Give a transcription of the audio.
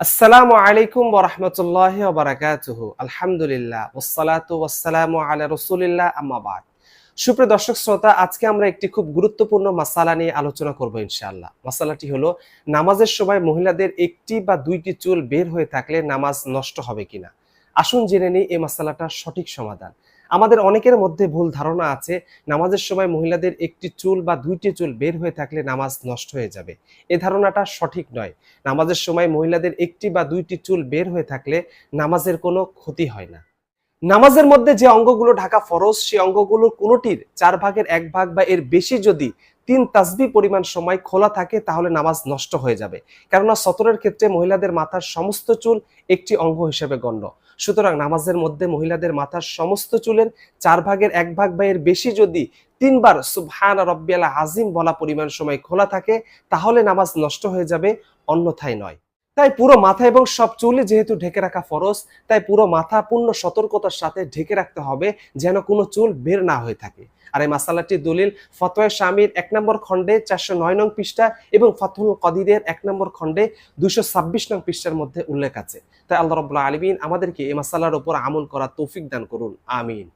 আসসালামু আলাইকুম ওয়া রাহমাতুল্লাহি ওয়া বারাকাতুহু। আলহামদুলিল্লাহ ওয়াসসালাতু ওয়াসসালামু আলা রাসূলিল্লাহ আম্মা বাদ। সুপ্রিয় দর্শক শ্রোতা, আজকে আমরা একটি খুব গুরুত্বপূর্ণ মাসালা নিয়ে আলোচনা করব ইনশাআল্লাহ। মাসালাটি হলো নামাজের সময় মহিলাদের একটি বা দুইটি চুল বের হয়ে থাকলে নামাজ নষ্ট হবে কিনা। আসুন জেনে নিই এই মাসালাটার সঠিক সমাধান। আমাদের অনেকের মধ্যে ভুল ধারণা আছে নামাজের সময় মহিলাদের একটি চুল বা দুইটি চুল বের হয়ে থাকলে নামাজ নষ্ট হয়ে যাবে। এই ধারণাটা সঠিক নয়। নামাজের সময় মহিলাদের একটি বা দুইটি চুল বের হয়ে থাকলে নামাজের কোনো ক্ষতি হয় না। নামাজের মধ্যে যে অঙ্গগুলো ঢাকা ফরজ, সেই অঙ্গগুলোর কোনোটির 4 ভাগের 1 ভাগ বা এর বেশি যদি 3 তাসবিহ পরিমাণ সময় খোলা থাকে তাহলে নামাজ নষ্ট হয়ে যাবে। কেননা সতরের ক্ষেত্রে মহিলাদের মাথার সমস্ত চুল একটি অঙ্গ হিসেবে গণ্য। সুতরাং নামাজের মধ্যে মহিলাদের মাথার সমস্ত চুলের 4 ভাগের 1 ভাগ বা এর বেশি যদি 3 বার সুবহান রাব্বিয়াল আযীম বলা পরিমাণ সময় খোলা থাকে তাহলে নামাজ নষ্ট হয়ে যাবে, অন্যথায় নয়। তাই পুরো মাথা এবং সব চুলই যেহেতু ঢেকে রাখা ফরজ, তাই পুরো মাথা পূর্ণ সতর্কতার সাথে ঢেকে রাখতে হবে যেন কোনো চুল বের না হয়ে থাকে। আর এই মাসালাটির দলিল ফতোয়া শামির 1 নম্বর খণ্ডে 409 নং পৃষ্ঠা এবং ফাতহুল কদিরের 1 নম্বর খণ্ডে 226 নং পৃষ্ঠার মধ্যে উল্লেখ আছে। তাই আল্লাহ রাব্বুল আলামিন আমাদেরকে এই মাসালার উপর আমল করার তৌফিক দান করুন। আমিন।